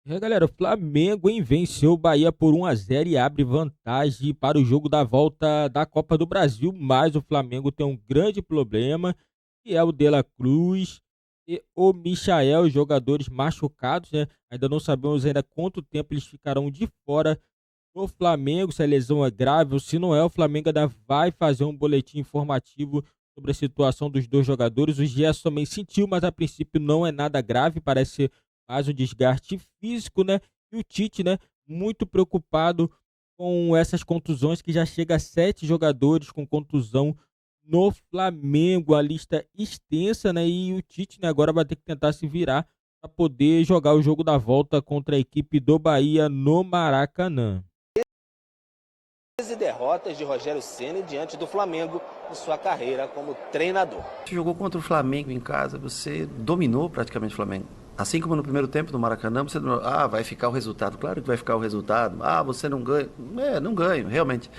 E aí, galera, o Flamengo, hein, venceu o Bahia por 1-0 e abre vantagem para o jogo da volta da Copa do Brasil, mas o Flamengo tem um grande problema, que é o De La Cruz e o Michael, jogadores machucados, né? Ainda não sabemos ainda quanto tempo eles ficarão de fora do Flamengo, se a lesão é grave ou se não é. O Flamengo ainda vai fazer um boletim informativo sobre a situação dos dois jogadores. O Gerson também sentiu, mas a princípio não é nada grave, parece ser mais um desgaste físico, né? E o Tite, né, muito preocupado com essas contusões, que já chega a 7 jogadores com contusão no Flamengo, a lista extensa, né? E o Tite, né, agora vai ter que tentar se virar para poder jogar o jogo da volta contra a equipe do Bahia no Maracanã. 13 derrotas de Rogério Ceni diante do Flamengo em sua carreira como treinador. Você jogou contra o Flamengo em casa, você dominou praticamente o Flamengo. Assim como no primeiro tempo do Maracanã, você vai ficar o resultado. Claro que vai ficar o resultado. Você não ganha. Não ganho, realmente.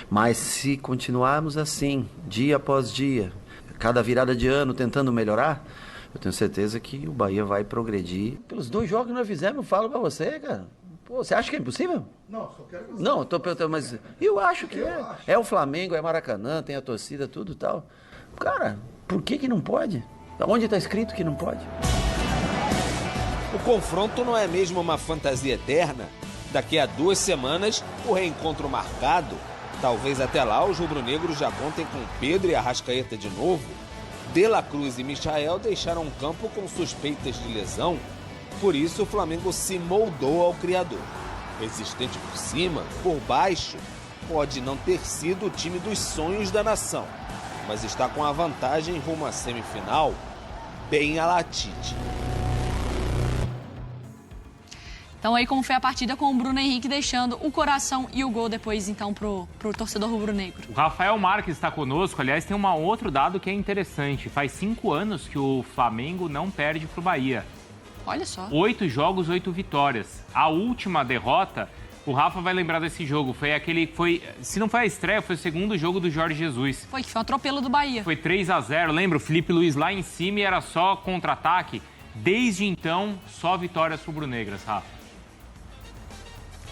Mas se continuarmos assim, dia após dia, cada virada de ano tentando melhorar, eu tenho certeza que o Bahia vai progredir. Pelos 2 jogos que nós fizemos, eu falo pra você, cara. Pô, você acha que é impossível? Não, só quero que você... Não, eu tô perguntando, mas eu acho que é. É o Flamengo, é Maracanã, tem a torcida, tudo e tal. Cara, por que não pode? Onde está escrito que não pode? O confronto não é mesmo uma fantasia eterna? Daqui a 2 semanas, o reencontro marcado. Talvez até lá os rubro-negros já contem com Pedro e Arrascaeta de novo. De La Cruz e Michael deixaram o campo com suspeitas de lesão. Por isso, o Flamengo se moldou ao criador. Resistente por cima, por baixo, pode não ter sido o time dos sonhos da nação, mas está com a vantagem rumo à semifinal, bem a la Tite. Então aí como foi a partida com o Bruno Henrique deixando o coração e o gol depois então pro torcedor rubro-negro. O Rafael Marques está conosco. Aliás, tem um outro dado que é interessante. Faz 5 anos que o Flamengo não perde pro Bahia. Olha só. 8 jogos, 8 vitórias. A última derrota, o Rafa vai lembrar desse jogo. Se não foi a estreia, foi o segundo jogo do Jorge Jesus. Que foi um atropelo do Bahia. Foi 3-0, lembra? O Felipe Luiz lá em cima e era só contra-ataque. Desde então, só vitórias rubro-negras, Rafa.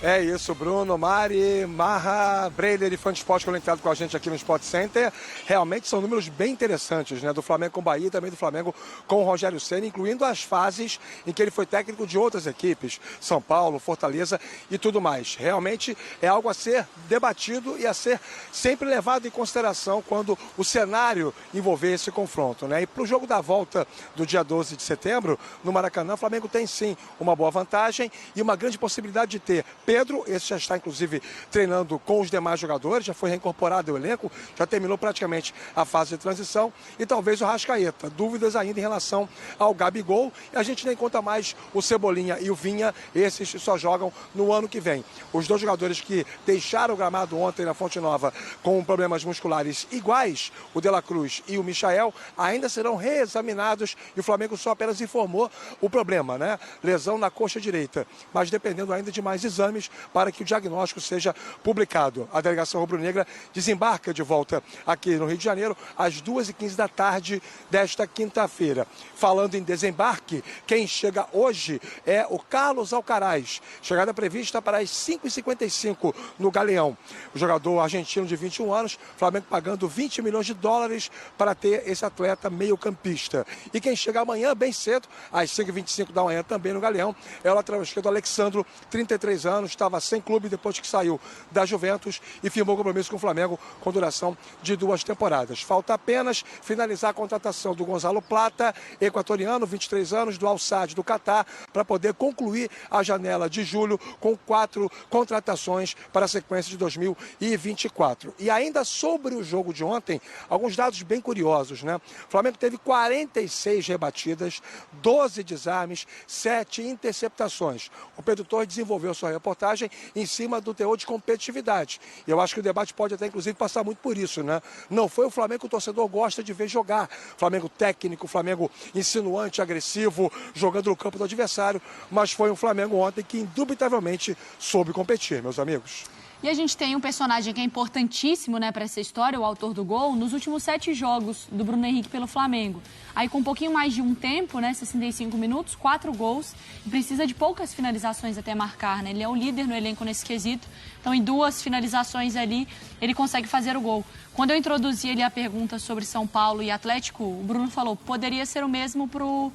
É isso, Bruno, Mari, Marra, Breiler e Fã de Esporte conectado com a gente aqui no Sport Center. Realmente são números bem interessantes, né? Do Flamengo com o Bahia e também do Flamengo com o Rogério Ceni, incluindo as fases em que ele foi técnico de outras equipes, São Paulo, Fortaleza e tudo mais. Realmente é algo a ser debatido e a ser sempre levado em consideração quando o cenário envolver esse confronto, né? E para o jogo da volta do dia 12 de setembro, no Maracanã, o Flamengo tem sim uma boa vantagem e uma grande possibilidade de ter Pedro, esse já está inclusive treinando com os demais jogadores, já foi reincorporado ao elenco, já terminou praticamente a fase de transição, e talvez o Arrascaeta. Dúvidas ainda em relação ao Gabigol, e a gente nem conta mais o Cebolinha e o Vinha, esses só jogam no ano que vem. Os 2 jogadores que deixaram o gramado ontem na Fonte Nova com problemas musculares iguais, o De La Cruz e o Michael, ainda serão reexaminados, e o Flamengo só apenas informou o problema, né? Lesão na coxa direita, mas dependendo ainda de mais exames para que o diagnóstico seja publicado. A delegação rubro-negra desembarca de volta aqui no Rio de Janeiro às 2h15 da tarde desta quinta-feira. Falando em desembarque, quem chega hoje é o Carlos Alcaraz. Chegada prevista para as 5h55 no Galeão. O jogador argentino de 21 anos, Flamengo pagando 20 milhões de dólares para ter esse atleta meio-campista. E quem chega amanhã, bem cedo, às 5h25 da manhã, também no Galeão, é o lateral esquerdo Alexandro, 33 anos, estava sem clube depois que saiu da Juventus e firmou compromisso com o Flamengo com duração de 2 temporadas. Falta apenas finalizar a contratação do Gonzalo Plata, equatoriano, 23 anos, do Al-Sadd do Catar, para poder concluir a janela de julho com 4 contratações para a sequência de 2024. E ainda sobre o jogo de ontem, alguns dados bem curiosos, né? O Flamengo teve 46 rebatidas, 12 desarmes, 7 interceptações. O Pedro Torres desenvolveu sua reportagem em cima do teor de competitividade. E eu acho que o debate pode até, inclusive, passar muito por isso, né? Não foi o Flamengo que o torcedor gosta de ver jogar. Flamengo técnico, Flamengo insinuante, agressivo, jogando no campo do adversário, mas foi um Flamengo ontem que, indubitavelmente, soube competir, meus amigos. E a gente tem um personagem que é importantíssimo, né, para essa história, o autor do gol, nos últimos 7 jogos do Bruno Henrique pelo Flamengo. Aí com um pouquinho mais de um tempo, né, 65 minutos, 4 gols, e precisa de poucas finalizações até marcar, né? Ele é o líder no elenco nesse quesito, então em 2 finalizações ali ele consegue fazer o gol. Quando eu introduzi ali a pergunta sobre São Paulo e Atlético, o Bruno falou, poderia ser o mesmo pro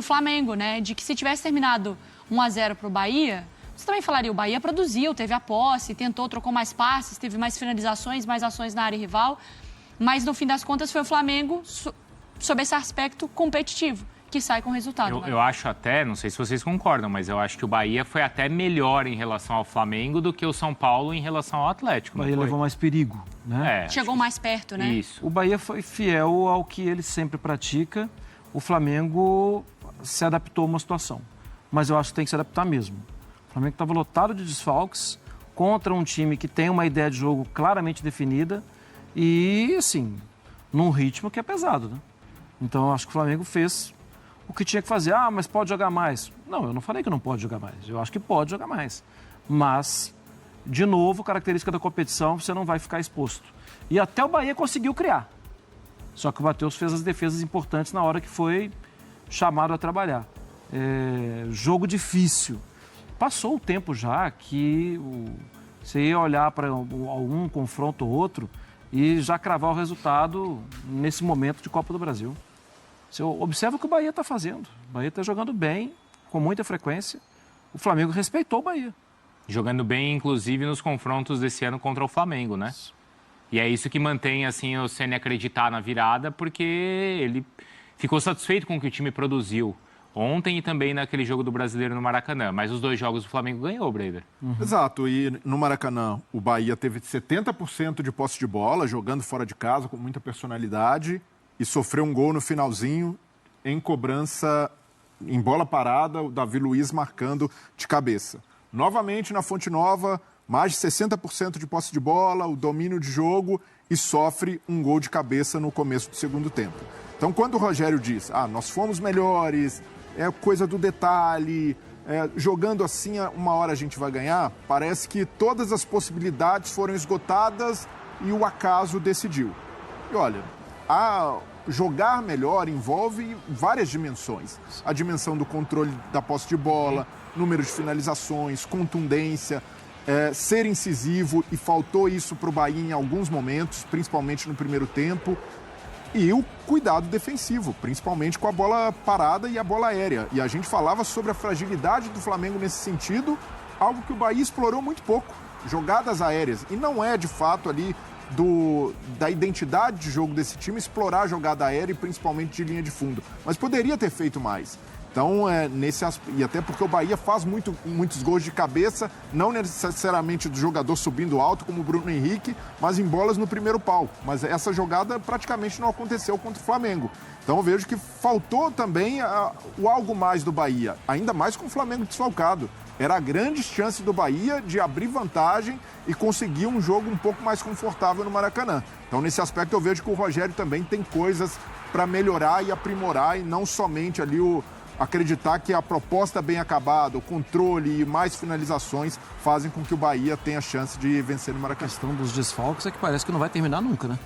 Flamengo, né, de que se tivesse terminado 1-0 pro Bahia... Você também falaria, o Bahia produziu, teve a posse, tentou, trocou mais passes, teve mais finalizações, mais ações na área rival, mas no fim das contas foi o Flamengo, sob esse aspecto competitivo, que sai com o resultado. Eu acho até, não sei se vocês concordam, mas eu acho que o Bahia foi até melhor em relação ao Flamengo do que o São Paulo em relação ao Atlético. O Bahia levou mais perigo, né? Chegou mais perto, né? Isso. O Bahia foi fiel ao que ele sempre pratica, o Flamengo se adaptou a uma situação, mas eu acho que tem que se adaptar mesmo. O Flamengo estava lotado de desfalques contra um time que tem uma ideia de jogo claramente definida e, assim, num ritmo que é pesado, né? Então, eu acho que o Flamengo fez o que tinha que fazer. Ah, mas pode jogar mais. Não, eu não falei que não pode jogar mais. Eu acho que pode jogar mais. Mas, de novo, característica da competição, você não vai ficar exposto. E até o Bahia conseguiu criar. Só que o Matheus fez as defesas importantes na hora que foi chamado a trabalhar. Jogo difícil. Passou o tempo já que você ia olhar para um confronto ou outro e já cravar o resultado nesse momento de Copa do Brasil. Você observa o que o Bahia está fazendo. O Bahia está jogando bem, com muita frequência. O Flamengo respeitou o Bahia. Jogando bem, inclusive, nos confrontos desse ano contra o Flamengo, né? E é isso que mantém, assim, o Ceni acreditar na virada, porque ele ficou satisfeito com o que o time produziu ontem e também naquele jogo do Brasileiro no Maracanã. Mas os 2 jogos o Flamengo ganhou, Breider. Exato. E no Maracanã, o Bahia teve 70% de posse de bola, jogando fora de casa, com muita personalidade, e sofreu um gol no finalzinho, em cobrança, em bola parada, o Davi Luiz marcando de cabeça. Novamente, na Fonte Nova, mais de 60% de posse de bola, o domínio de jogo, e sofre um gol de cabeça no começo do segundo tempo. Então, quando o Rogério diz, nós fomos melhores, é coisa do detalhe, jogando assim, uma hora a gente vai ganhar, parece que todas as possibilidades foram esgotadas e o acaso decidiu. E olha, jogar melhor envolve várias dimensões. A dimensão do controle da posse de bola, número de finalizações, contundência, ser incisivo, e faltou isso para o Bahia em alguns momentos, principalmente no primeiro tempo. E o cuidado defensivo, principalmente com a bola parada e a bola aérea. E a gente falava sobre a fragilidade do Flamengo nesse sentido, algo que o Bahia explorou muito pouco. Jogadas aéreas. E não é, de fato, ali da identidade de jogo desse time explorar a jogada aérea e principalmente de linha de fundo. Mas poderia ter feito mais. Então, e até porque o Bahia faz muitos gols de cabeça, não necessariamente do jogador subindo alto, como o Bruno Henrique, mas em bolas no primeiro pau. Mas essa jogada praticamente não aconteceu contra o Flamengo. Então, eu vejo que faltou também o algo mais do Bahia, ainda mais com o Flamengo desfalcado. Era a grande chance do Bahia de abrir vantagem e conseguir um jogo um pouco mais confortável no Maracanã. Então, nesse aspecto, eu vejo que o Rogério também tem coisas para melhorar e aprimorar, e não somente ali acreditar que a proposta bem acabada, o controle e mais finalizações fazem com que o Bahia tenha chance de vencer no Maracanã. A questão dos desfalques é que parece que não vai terminar nunca, né?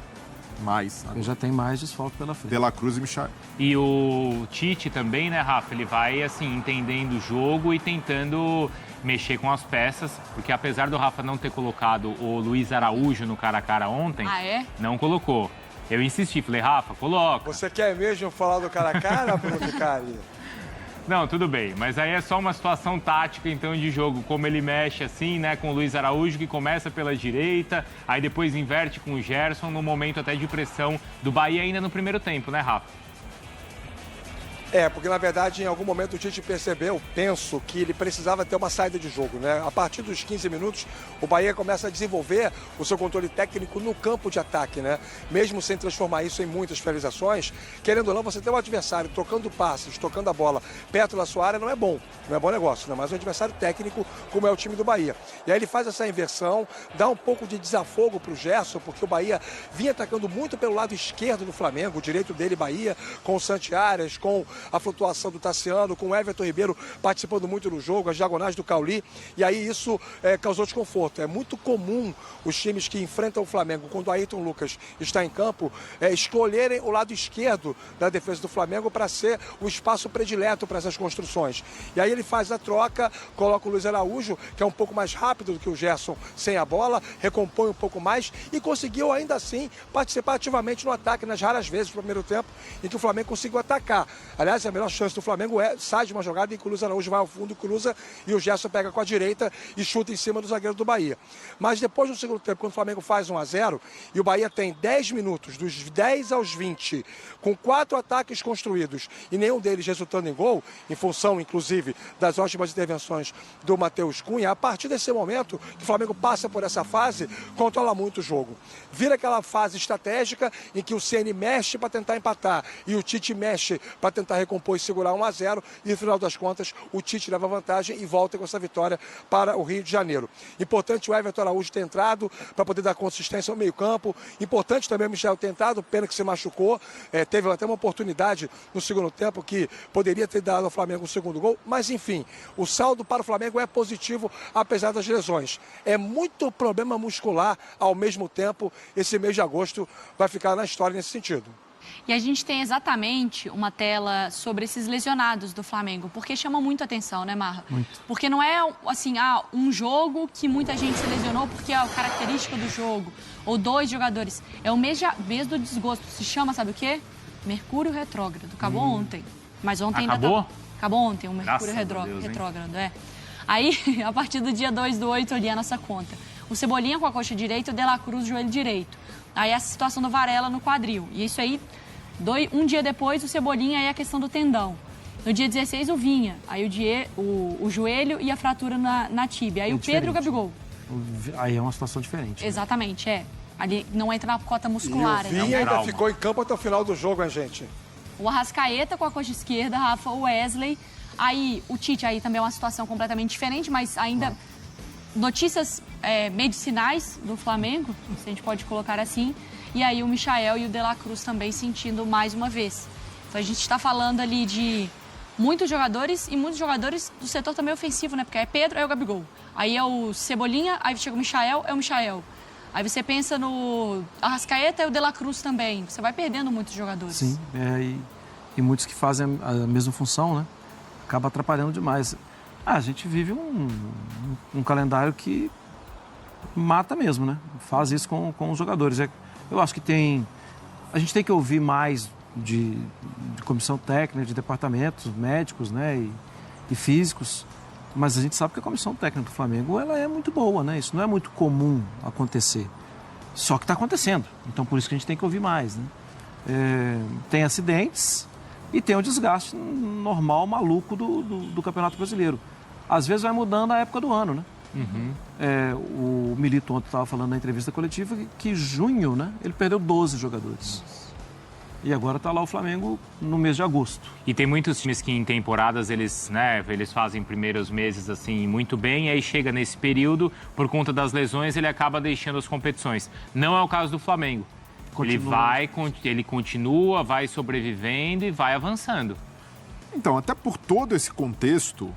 Mais. Porque já tem mais desfalque pela frente. De La Cruz e Michel. E o Tite também, né, Rafa? Ele vai, assim, entendendo o jogo e tentando mexer com as peças, porque apesar do Rafa não ter colocado o Luiz Araújo no cara a cara ontem, não colocou. Eu insisti, falei, Rafa, coloca. Você quer mesmo falar do cara a cara, Bruno Vicari? Não, tudo bem, mas aí é só uma situação tática, então, de jogo, como ele mexe assim, né, com o Luiz Araújo, que começa pela direita, aí depois inverte com o Gerson, no momento até de pressão do Bahia ainda no primeiro tempo, né, Rafa? Porque na verdade em algum momento o Tite percebeu, penso, que ele precisava ter uma saída de jogo, né? A partir dos 15 minutos, o Bahia começa a desenvolver o seu controle técnico no campo de ataque, né? Mesmo sem transformar isso em muitas finalizações, querendo ou não, você ter um adversário trocando passes, tocando a bola perto da sua área não é bom negócio, né? Mas um adversário técnico como é o time do Bahia. E aí ele faz essa inversão, dá um pouco de desafogo para o Gerson, porque o Bahia vinha atacando muito pelo lado esquerdo do Flamengo, o direito dele, Bahia, com o Santi Arias, com a flutuação do Tassiano, com o Everton Ribeiro participando muito no jogo, as diagonais do Cauli, e aí isso causou desconforto. É muito comum os times que enfrentam o Flamengo, quando o Ayrton Lucas está em campo, escolherem o lado esquerdo da defesa do Flamengo para ser o espaço predileto para essas construções. E aí ele faz a troca, coloca o Luiz Araújo, que é um pouco mais rápido do que o Gerson sem a bola, recompõe um pouco mais e conseguiu ainda assim participar ativamente no ataque, nas raras vezes do primeiro tempo em que o Flamengo conseguiu atacar. Aliás, a melhor chance do Flamengo sai de uma jogada em que o Luiz Araújo vai ao fundo, cruza e o Gerson pega com a direita e chuta em cima do zagueiro do Bahia. Mas depois do segundo tempo, quando o Flamengo faz 1-0 e o Bahia tem 10 minutos, dos 10 aos 20, com 4 ataques construídos e nenhum deles resultando em gol, em função, inclusive, das ótimas intervenções do Matheus Cunha, a partir desse momento que o Flamengo passa por essa fase, controla muito o jogo. Vira aquela fase estratégica em que o Ceni mexe para tentar empatar e o Tite mexe para tentar recompor e segurar 1-0 e, no final das contas, o Tite leva vantagem e volta com essa vitória para o Rio de Janeiro. Importante o Everton Araújo ter entrado para poder dar consistência ao meio-campo. Importante também o Michel ter entrado, pena que se machucou. Teve até uma oportunidade no segundo tempo que poderia ter dado ao Flamengo um segundo gol. Mas, enfim, o saldo para o Flamengo é positivo, apesar das lesões. É muito problema muscular ao mesmo tempo. Esse mês de agosto vai ficar na história nesse sentido. E a gente tem exatamente uma tela sobre esses lesionados do Flamengo, porque chama muito atenção, né, Marra? Muito. Porque não é assim, um jogo que muita gente se lesionou porque é a característica do jogo, ou 2 jogadores. É o mês do desgosto. Se chama, sabe o quê? Mercúrio retrógrado. Acabou ontem. Mas ontem ainda Acabou? Acabou ontem, o Mercúrio Deus, retrógrado, Aí, a partir do dia 2/8, eu li a nossa conta. O Cebolinha com a coxa direita e o De La Cruz, joelho direito. Aí a situação do Varela no quadril. E isso aí, um dia depois, o Cebolinha, aí a questão do tendão. No dia 16, o Vinha. Aí o joelho e a fratura na tíbia. Aí o Pedro e o Gabigol. Aí é uma situação diferente. Exatamente, Ali não entra na cota muscular. E o Vinha ainda ficou em campo até o final do jogo, hein, gente? O Arrascaeta com a coxa esquerda, Rafa, o Wesley. Aí o Tite, aí também é uma situação completamente diferente, mas ainda notícias medicinais do Flamengo, se a gente pode colocar assim. E aí o Michael e o De La Cruz também sentindo mais uma vez. Então a gente está falando ali de muitos jogadores e muitos jogadores do setor também ofensivo, né? Porque é Pedro, é o Gabigol. Aí é o Cebolinha, aí chega o Michael, é o Michael. Aí você pensa no Arrascaeta e o De La Cruz também. Você vai perdendo muitos jogadores. Sim, e muitos que fazem a mesma função, né? Acaba atrapalhando demais. A gente vive um calendário que mata mesmo, né? Faz isso com os jogadores. Eu acho que a gente tem que ouvir mais de comissão técnica, de departamentos médicos, né? E físicos. Mas a gente sabe que a comissão técnica do Flamengo ela é muito boa, né? Isso não é muito comum acontecer. Só que está acontecendo. Então, por isso que a gente tem que ouvir mais, né? Tem acidentes e tem o desgaste normal, maluco do Campeonato Brasileiro. Às vezes vai mudando a época do ano, né? O Milito ontem estava falando na entrevista coletiva que junho, né? Ele perdeu 12 jogadores. E agora está lá o Flamengo no mês de agosto. E tem muitos times que em temporadas eles fazem primeiros meses assim muito bem, e aí chega nesse período, por conta das lesões, ele acaba deixando as competições. Não é o caso do Flamengo. Ele continua, vai sobrevivendo e vai avançando. Então, até por todo esse contexto,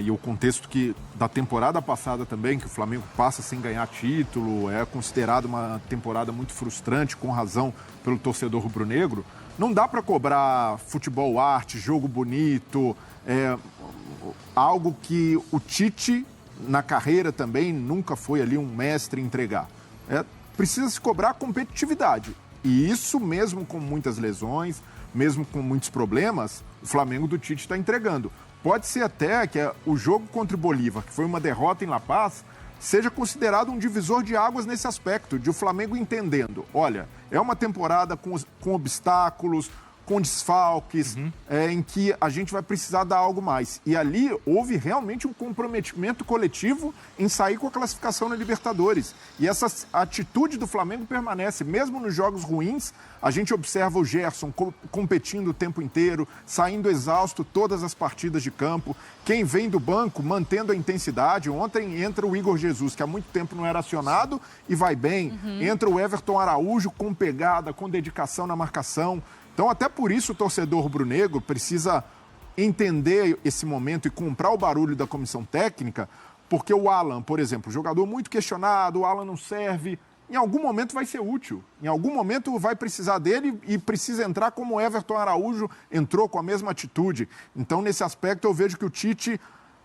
e o contexto da temporada passada também, que o Flamengo passa sem ganhar título, é considerado uma temporada muito frustrante, com razão, pelo torcedor rubro-negro, não dá para cobrar futebol arte, jogo bonito, algo que o Tite, na carreira também, nunca foi ali um mestre em entregar. Precisa se cobrar competitividade. E isso, mesmo com muitas lesões, mesmo com muitos problemas, o Flamengo do Tite está entregando. Pode ser até que o jogo contra o Bolívar, que foi uma derrota em La Paz, seja considerado um divisor de águas nesse aspecto, de o Flamengo entendendo, olha, é uma temporada com obstáculos, com desfalques, em que a gente vai precisar dar algo mais. E ali houve realmente um comprometimento coletivo em sair com a classificação na Libertadores. E essa atitude do Flamengo permanece. Mesmo nos jogos ruins, a gente observa o Gerson competindo o tempo inteiro, saindo exausto todas as partidas de campo. Quem vem do banco, mantendo a intensidade. Ontem entra o Igor Jesus, que há muito tempo não era acionado e vai bem. Entra o Everton Araújo com pegada, com dedicação na marcação. Então, até por isso, o torcedor rubro-negro precisa entender esse momento e comprar o barulho da comissão técnica, porque o Alan, por exemplo, jogador muito questionado, o Alan não serve, em algum momento vai ser útil, em algum momento vai precisar dele e precisa entrar como o Everton Araújo entrou com a mesma atitude. Então, nesse aspecto, eu vejo que o Tite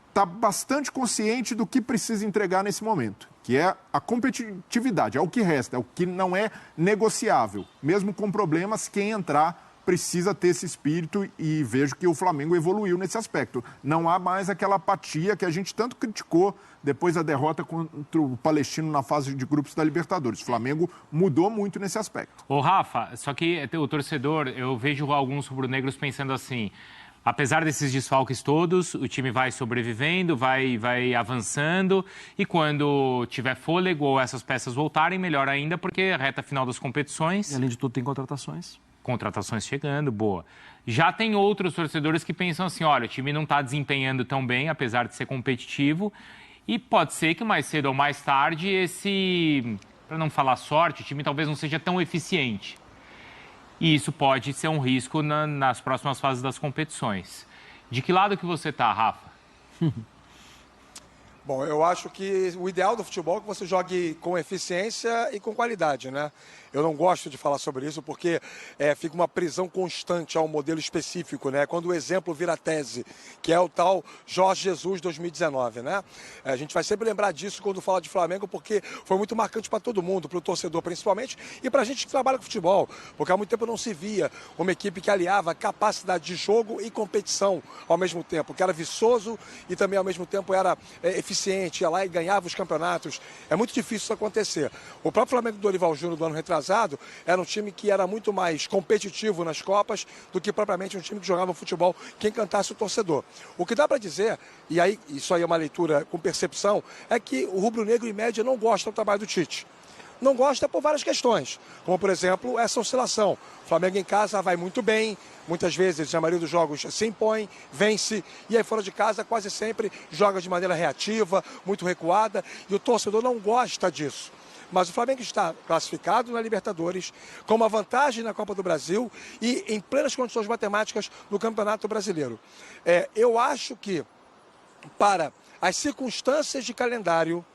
está bastante consciente do que precisa entregar nesse momento, que é a competitividade, é o que resta, é o que não é negociável. Mesmo com problemas, quem entrar precisa ter esse espírito e vejo que o Flamengo evoluiu nesse aspecto. Não há mais aquela apatia que a gente tanto criticou depois da derrota contra o Palestino na fase de grupos da Libertadores. O Flamengo mudou muito nesse aspecto. Ô, Rafa, só que o torcedor, eu vejo alguns rubro-negros pensando assim, apesar desses desfalques todos, o time vai sobrevivendo, vai avançando e quando tiver fôlego ou essas peças voltarem, melhor ainda, porque a reta final das competições... E além de tudo tem contratações chegando, boa. Já tem outros torcedores que pensam assim, olha, o time não está desempenhando tão bem, apesar de ser competitivo, e pode ser que mais cedo ou mais tarde para não falar sorte, o time talvez não seja tão eficiente. E isso pode ser um risco nas próximas fases das competições. De que lado que você está, Rafa? Bom, eu acho que o ideal do futebol é que você jogue com eficiência e com qualidade, né? Eu não gosto de falar sobre isso porque fica uma prisão constante a um modelo específico, né? Quando o exemplo vira tese, que é o tal Jorge Jesus 2019, né? A gente vai sempre lembrar disso quando fala de Flamengo porque foi muito marcante para todo mundo, para o torcedor principalmente e para a gente que trabalha com futebol, porque há muito tempo não se via uma equipe que aliava capacidade de jogo e competição ao mesmo tempo, que era viçoso e também ao mesmo tempo era eficiente, ia lá e ganhava os campeonatos. É muito difícil isso acontecer. O próprio Flamengo do Dorival Júnior do ano retrasado era um time que era muito mais competitivo nas Copas do que propriamente um time que jogava futebol que encantasse o torcedor. O que dá para dizer, e aí isso aí é uma leitura com percepção, é que o rubro-negro em média não gosta do trabalho do Tite. Não gosta por várias questões, como por exemplo essa oscilação. O Flamengo em casa vai muito bem, muitas vezes, na maioria dos jogos, se impõe, vence, e aí fora de casa quase sempre joga de maneira reativa, muito recuada, e o torcedor não gosta disso. Mas o Flamengo está classificado na Libertadores, com uma vantagem na Copa do Brasil e em plenas condições matemáticas no Campeonato Brasileiro. Eu acho que, para as circunstâncias de calendário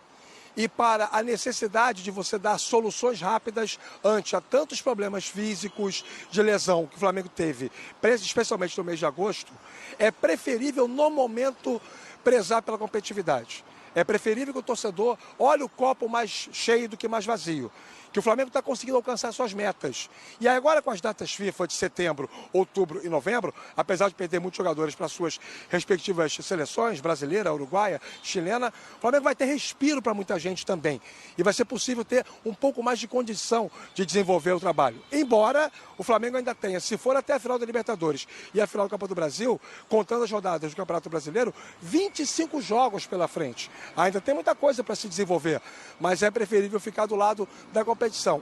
e para a necessidade de você dar soluções rápidas ante a tantos problemas físicos de lesão que o Flamengo teve, especialmente no mês de agosto, é preferível, no momento, prezar pela competitividade. É preferível que o torcedor olhe o copo mais cheio do que mais vazio. Que o Flamengo está conseguindo alcançar suas metas. E aí agora com as datas FIFA de setembro, outubro e novembro, apesar de perder muitos jogadores para suas respectivas seleções, brasileira, uruguaia, chilena, o Flamengo vai ter respiro para muita gente também. E vai ser possível ter um pouco mais de condição de desenvolver o trabalho. Embora o Flamengo ainda tenha, se for até a final da Libertadores e a final da Copa do Brasil, contando as rodadas do Campeonato Brasileiro, 25 jogos pela frente. Ainda tem muita coisa para se desenvolver, mas é preferível ficar do lado da competição.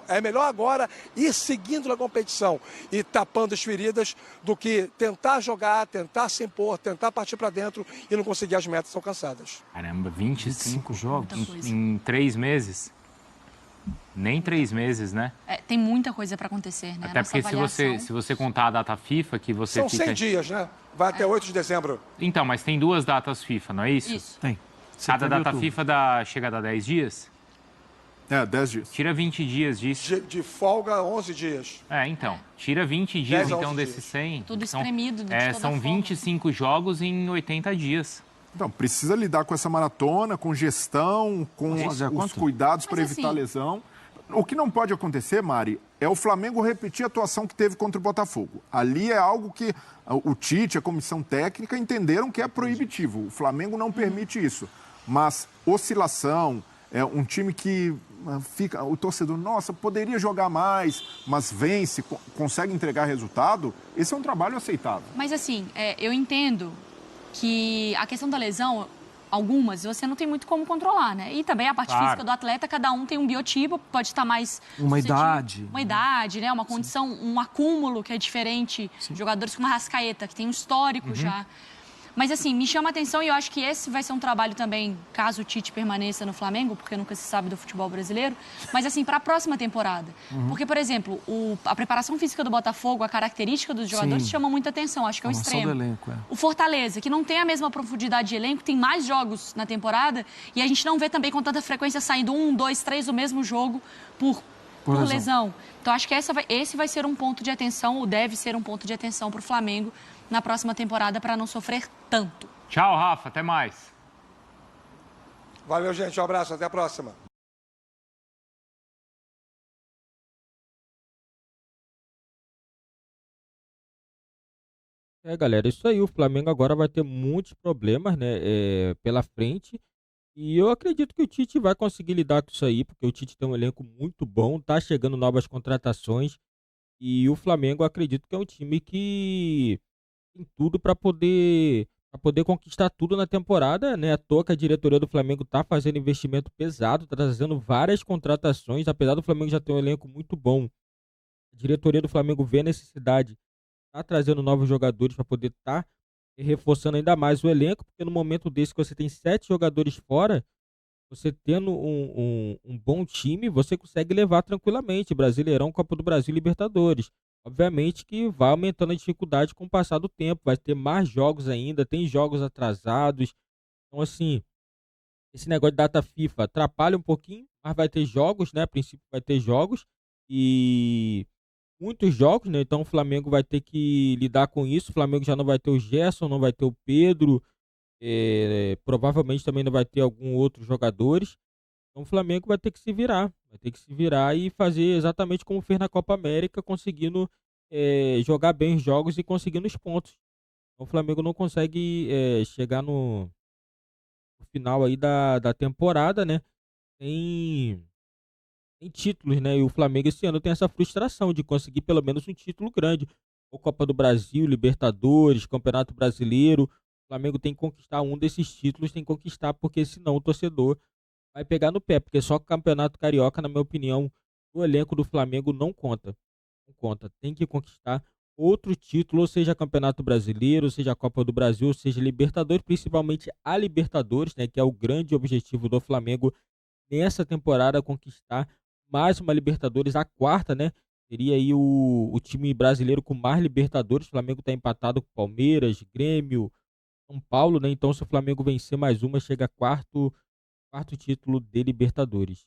É melhor agora ir seguindo na competição e tapando as feridas do que tentar jogar, tentar se impor, tentar partir para dentro e não conseguir as metas alcançadas. Caramba, 25 jogos em 3 meses? Nem 3 meses, né? Tem muita coisa para acontecer, né? Até porque se você contar a data FIFA que você São fica... 100 dias, né? Vai até 8 de dezembro. Então, mas tem 2 datas FIFA, não é isso? Isso. Tem. Cada data FIFA chega a dar 10 dias? 10 dias. Tira 20 dias disso. De folga, 11 dias. Então. Tira 20 dias, 10 a 11 então, dias. desses 100. Tudo espremido de toda São forma. 25 jogos em 80 dias. Então, precisa lidar com essa maratona, com gestão, com os cuidados para evitar lesão. O que não pode acontecer, Mari, é o Flamengo repetir a atuação que teve contra o Botafogo. Ali é algo que o Tite, a comissão técnica, entenderam que é proibitivo. O Flamengo não permite isso. Mas oscilação, um time que fica... O torcedor, nossa, poderia jogar mais, mas vence, consegue entregar resultado. Esse é um trabalho aceitável. Mas assim, eu entendo que a questão da lesão, algumas, você não tem muito como controlar, né? E também a parte física do atleta, cada um tem um biotipo, pode estar mais... Uma idade. Uma idade, né? Uma condição, um acúmulo que é diferente. Sim. Jogadores como a Arrascaeta, que tem um histórico já. Mas, assim, me chama a atenção e eu acho que esse vai ser um trabalho também, caso o Tite permaneça no Flamengo, porque nunca se sabe do futebol brasileiro, mas, assim, para a próxima temporada. Porque, por exemplo, a preparação física do Botafogo, a característica dos jogadores Sim. chama muita atenção, acho que é o Formação extremo. do elenco, é. O Fortaleza, que não tem a mesma profundidade de elenco, tem mais jogos na temporada e a gente não vê também com tanta frequência saindo 1, 2, 3 do mesmo jogo por lesão. Então, acho que esse vai ser um ponto de atenção, ou deve ser um ponto de atenção para o Flamengo na próxima temporada, para não sofrer tanto. Tchau, Rafa. Até mais. Valeu, gente. Um abraço. Até a próxima. Galera, isso aí. O Flamengo agora vai ter muitos problemas, né, pela frente. E eu acredito que o Tite vai conseguir lidar com isso aí, porque o Tite tem um elenco muito bom, tá chegando novas contratações. E o Flamengo, eu acredito que é um time que tem tudo para poder conquistar tudo na temporada, né? À toa que a diretoria do Flamengo tá fazendo investimento pesado, tá trazendo várias contratações, apesar do Flamengo já ter um elenco muito bom. A diretoria do Flamengo vê a necessidade, tá trazendo novos jogadores para poder estar reforçando ainda mais o elenco, porque no momento desse que você tem 7 jogadores fora, você tendo um bom time, você consegue levar tranquilamente Brasileirão, Copa do Brasil e Libertadores. Obviamente que vai aumentando a dificuldade com o passar do tempo, vai ter mais jogos ainda, tem jogos atrasados. Então, assim, esse negócio de data FIFA atrapalha um pouquinho, mas vai ter jogos, né? A princípio vai ter jogos e muitos jogos, né? Então o Flamengo vai ter que lidar com isso. O Flamengo já não vai ter o Gerson, não vai ter o Pedro, provavelmente também não vai ter algum outros jogadores. Então o Flamengo vai ter que se virar. Vai ter que se virar e fazer exatamente como fez na Copa América, conseguindo jogar bem os jogos e conseguindo os pontos. Então, o Flamengo não consegue chegar no final aí da temporada, né? Tem títulos, né? E o Flamengo esse ano tem essa frustração de conseguir pelo menos um título grande. Ou Copa do Brasil, Libertadores, Campeonato Brasileiro. O Flamengo tem que conquistar um desses títulos, tem que conquistar, porque senão o torcedor vai pegar no pé. Porque só que o Campeonato Carioca, na minha opinião, o elenco do Flamengo não conta. Não conta. Tem que conquistar outro título, ou seja, Campeonato Brasileiro, ou seja, a Copa do Brasil, ou seja, Libertadores, principalmente a Libertadores, né? Que é o grande objetivo do Flamengo nessa temporada, conquistar mais uma Libertadores, a quarta, né? Seria aí o time brasileiro com mais Libertadores. O Flamengo está empatado com Palmeiras, Grêmio, São Paulo, né? Então, se o Flamengo vencer mais uma, chega a quarto título de Libertadores.